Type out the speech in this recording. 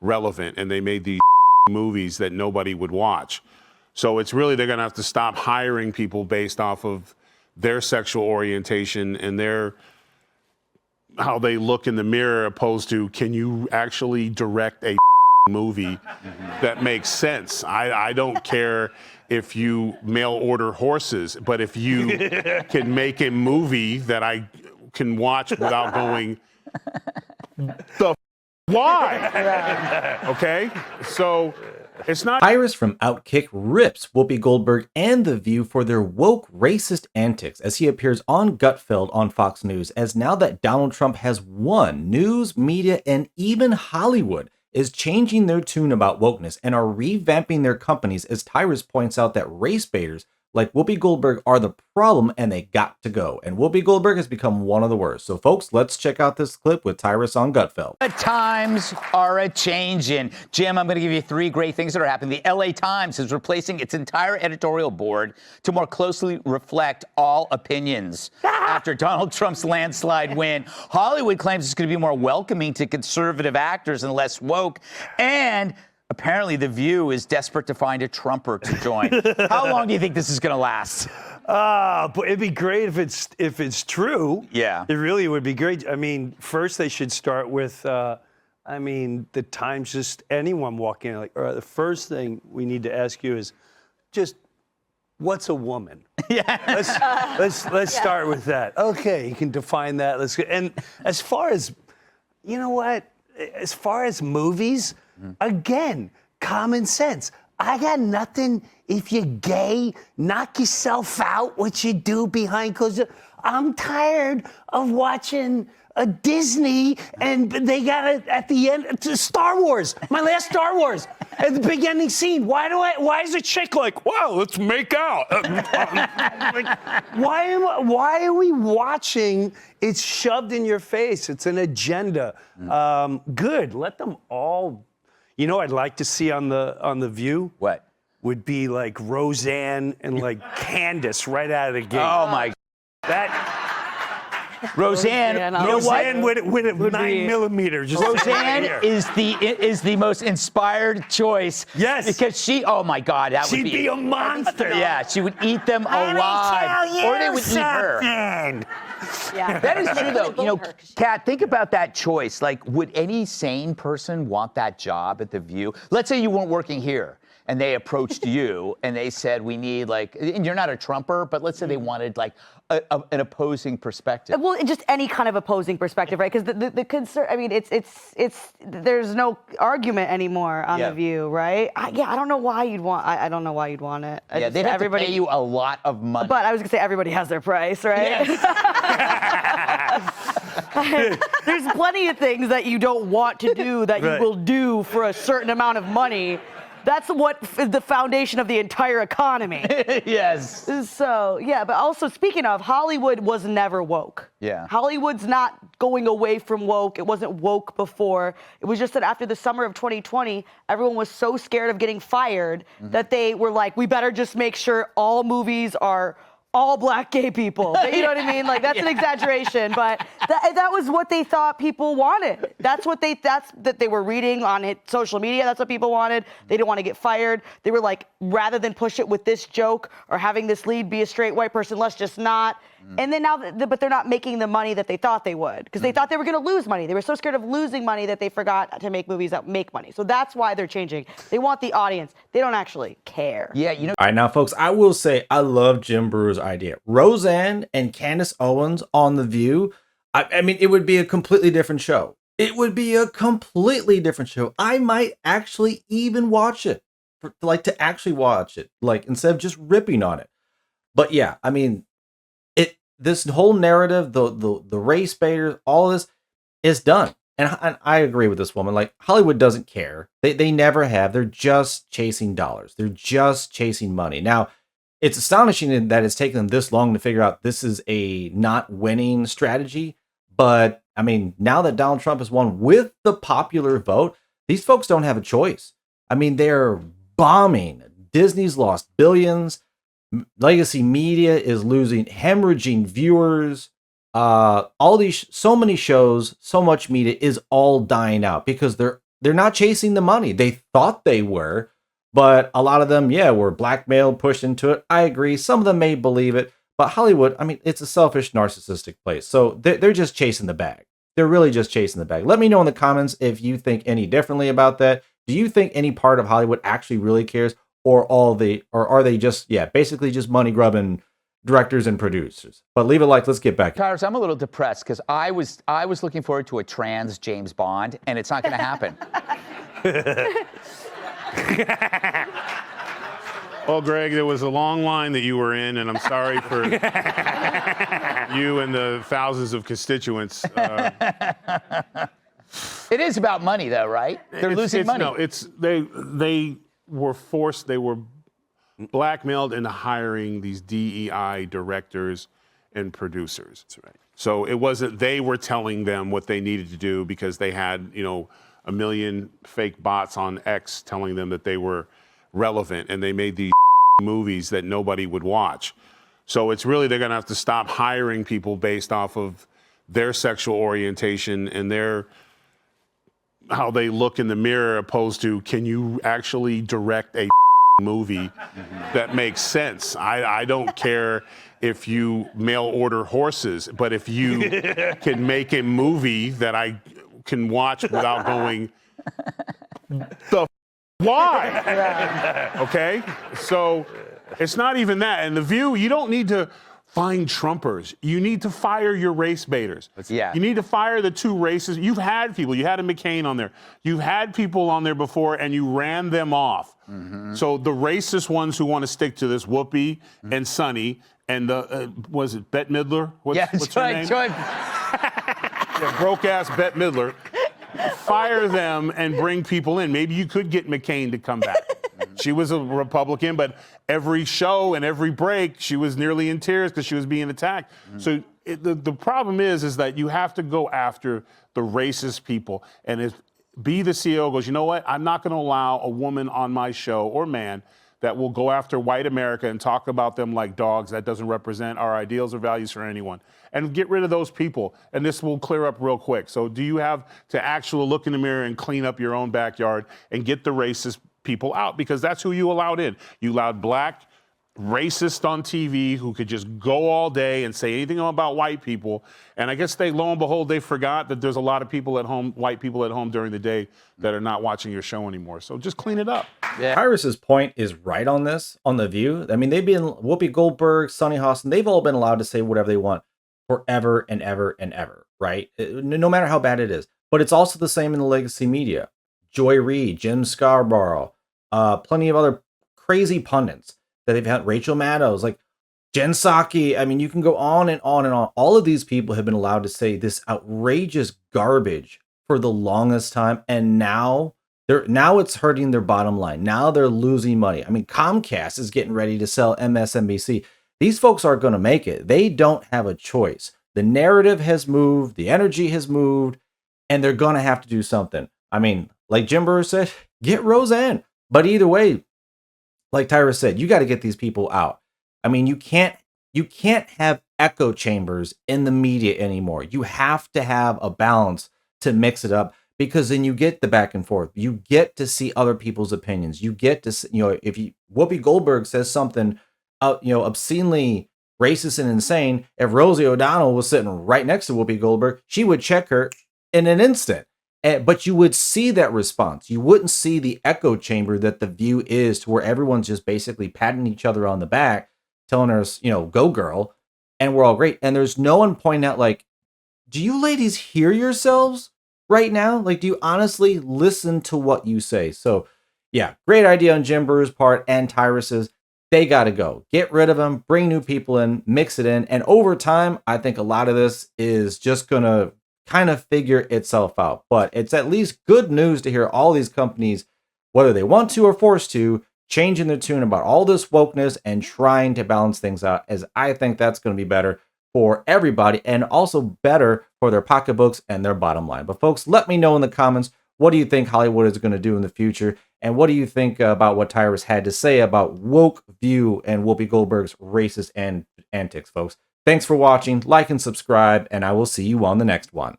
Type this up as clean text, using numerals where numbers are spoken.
relevant, and they made these movies that nobody would watch. So it's really, they're going to have to stop hiring people based off of their sexual orientation and how they look in the mirror, opposed to, can you actually direct a movie that makes sense? I don't care if you mail order horses, but if you can make a movie that I can watch without going, why? Okay? So it's not. Tyrus from Outkick rips Whoopi Goldberg and The View for their woke racist antics as he appears on Gutfeld on Fox News, as now that Donald Trump has won, news, media, and even Hollywood is changing their tune about wokeness and are revamping their companies, as Tyrus points out that race baiters like Whoopi Goldberg are the problem and they got to go. And Whoopi Goldberg has become one of the worst. So folks, let's check out this clip with Tyrus on Gutfeld. The times are a-changin'. Jim, I'm going to give you 3 great things that are happening. The LA Times is replacing its entire editorial board to more closely reflect all opinions. After Donald Trump's landslide win, Hollywood claims it's going to be more welcoming to conservative actors and less woke. And apparently, The View is desperate to find a Trumper to join. How long do you think this is going to last? But it'd be great if it's true. Yeah. It really would be great. I mean, first they should start with, the Times, just anyone walking in, like, all right, the first thing we need to ask you is just, what's a woman? Yeah. Let's start with that. Okay, you can define that. Let's go. And as far as, you know what? As far as movies, again, common sense. I got nothing. If you're gay, knock yourself out. What you do behind closed doors. I'm tired of watching a Disney, and they got it at the end. Star Wars, my last Star Wars, at the big ending scene. Why is a chick like, wow, let's make out? Like, why are we watching? It's shoved in your face. It's an agenda. Good. Let them all. You know, I'd like to see on the View. What? Would be like Roseanne and like Candace right out of the gate. Oh my. Roseanne, you know Roseanne what? with a 9mm. Just Roseanne is the most inspired choice. Yes. Because oh my God, that would be. She'd be a monster. Yeah, she would eat them alive. Or they would eat her. Yeah. That is true, though. You know, Kat, think about that choice. Like, would any sane person want that job at The View? Let's say you weren't working here, and they approached you, and they said, we need, like, and you're not a Trumper, but let's say they wanted, like, an opposing perspective. Well, just any kind of opposing perspective, right? Because the concern, I mean, it's there's no argument anymore on The View, right? I don't know why you'd want. I don't know why you'd want it. Yeah, they'd have to pay you a lot of money. But I was gonna say everybody has their price, right? Yes. There's plenty of things that you don't want to do that you will do for a certain amount of money. That's what is the foundation of the entire economy. Yes. So, yeah, but also speaking of, Hollywood was never woke. Yeah. Hollywood's not going away from woke. It wasn't woke before. It was just that after the summer of 2020, everyone was so scared of getting fired that they were like, we better just make sure all movies are all black gay people. You know what I mean? Like, that's an exaggeration, but that was what they thought people wanted. That's that they were reading on social media. That's what people wanted. They didn't want to get fired. They were like, rather than push it with this joke or having this lead be a straight white person, let's just not. And then now, but they're not making the money that they thought they would, because they thought they were going to lose money. They were so scared of losing money that they forgot to make movies that make money. So that's why they're changing. They want the audience. They don't actually care. Yeah, you know. All right, now, folks, I will say I love Jim Breuer's idea. Roseanne and Candace Owens on The View. I mean, it would be a completely different show. It would be a completely different show. I might actually even watch it, to actually watch it, like, instead of just ripping on it. But yeah, I mean, this whole narrative, the race baiters, all this is done. And I agree with this woman. Like, Hollywood doesn't care. They never have. They're just chasing dollars. They're just chasing money. Now, it's astonishing that it's taken them this long to figure out this is a not winning strategy. But I mean, now that Donald Trump has won with the popular vote, these folks don't have a choice. I mean, they're bombing. Disney's lost billions. Legacy media is losing, hemorrhaging viewers. All these, so many shows, so much media is all dying out because they're they're not chasing the money. They thought they were, but a lot of them, yeah, were blackmailed, pushed into it. I agree. Some of them may believe it, but Hollywood, I mean, it's a selfish, narcissistic place. So they're just chasing the bag. They're really just chasing the bag. Let me know in the comments if you think any differently about that. Do you think any part of Hollywood actually really cares, or are they just, yeah, basically just money grubbing directors and producers? But leave a like. Let's get back. Tyrus, I'm a little depressed because I was looking forward to a trans James Bond, and it's not going to happen. Well, Greg, there was a long line that you were in, and I'm sorry for you and the thousands of constituents. It is about money, though, right? They're losing money. No, they were forced. They were blackmailed into hiring these DEI directors and producers. That's right. So it wasn't they were telling them what they needed to do because they had, a million fake bots on X telling them that they were relevant, and they made these movies that nobody would watch. So it's really they're going to have to stop hiring people based off of their sexual orientation and how they look in the mirror, opposed to, can you actually direct a movie that makes sense? I don't care if you mail order horses, but if you can make a movie that I can watch without going, why? Okay? So it's not even that. And The View, you don't need to find Trumpers. You need to fire your race baiters. Yeah. You need to fire the two races. You've had people. You had a McCain on there. You've had people on there before, and you ran them off. Mm-hmm. So the racist ones who want to stick to this, Whoopi and Sonny, and the, was it Bette Midler? What's her name? Yeah, broke-ass Bette Midler. Fire them and bring people in. Maybe you could get McCain to come back. She was a Republican, but every show and every break, she was nearly in tears because she was being attacked. So the problem is that you have to go after the racist people. And if the CEO goes, you know what? I'm not going to allow a woman on my show, or man, that will go after white America and talk about them like dogs. That doesn't represent our ideals or values for anyone. And get rid of those people, and this will clear up real quick. So do you have to actually look in the mirror and clean up your own backyard and get the racist people out? Because that's who you allowed in. You allowed black racists on TV who could just go all day and say anything about white people. And I guess lo and behold, they forgot that there's a lot of people at home, white people at home during the day, that are not watching your show anymore. So just clean it up. Yeah. Tyrus's point is right on this, on The View. I mean, Whoopi Goldberg, Sonny Hostin, they've all been allowed to say whatever they want forever and ever and ever, right? No matter how bad it is. But it's also the same in the legacy media. Joy Reid, Jim Scarborough, plenty of other crazy pundits that they've had, Rachel Maddow, like Jen Psaki. I mean, you can go on and on and on. All of these people have been allowed to say this outrageous garbage for the longest time, and now it's hurting their bottom line. Now they're losing money. I mean, Comcast is getting ready to sell MSNBC. These folks aren't going to make it. They don't have a choice. The narrative has moved, the energy has moved, and they're going to have to do something. I mean, like Jim Burr said, get Roseanne. But either way, like Tyrus said, you got to get these people out. I mean, you can't have echo chambers in the media anymore. You have to have a balance to mix it up, because then you get the back and forth. You get to see other people's opinions. You get to, if Whoopi Goldberg says something, obscenely racist and insane, if Rosie O'Donnell was sitting right next to Whoopi Goldberg, she would check her in an instant. But you would see that response. You wouldn't see the echo chamber that The View is, to where everyone's just basically patting each other on the back, telling us, go girl, and we're all great. And there's no one pointing out, like, do you ladies hear yourselves right now? Like, do you honestly listen to what you say? So, yeah, great idea on Jim Breuer's part and Tyrus's. They got to go. Get rid of them, bring new people in, mix it in. And over time, I think a lot of this is just going to kind of figure itself out. But it's at least good news to hear all these companies, whether they want to or forced to, changing their tune about all this wokeness and trying to balance things out, as I think that's going to be better for everybody, and also better for their pocketbooks and their bottom line. But folks, let me know in the comments, what do you think Hollywood is going to do in the future? And what do you think about what Tyrus had to say about woke View and Whoopi Goldberg's racist antics, folks? Thanks for watching. Like and subscribe, and I will see you on the next one.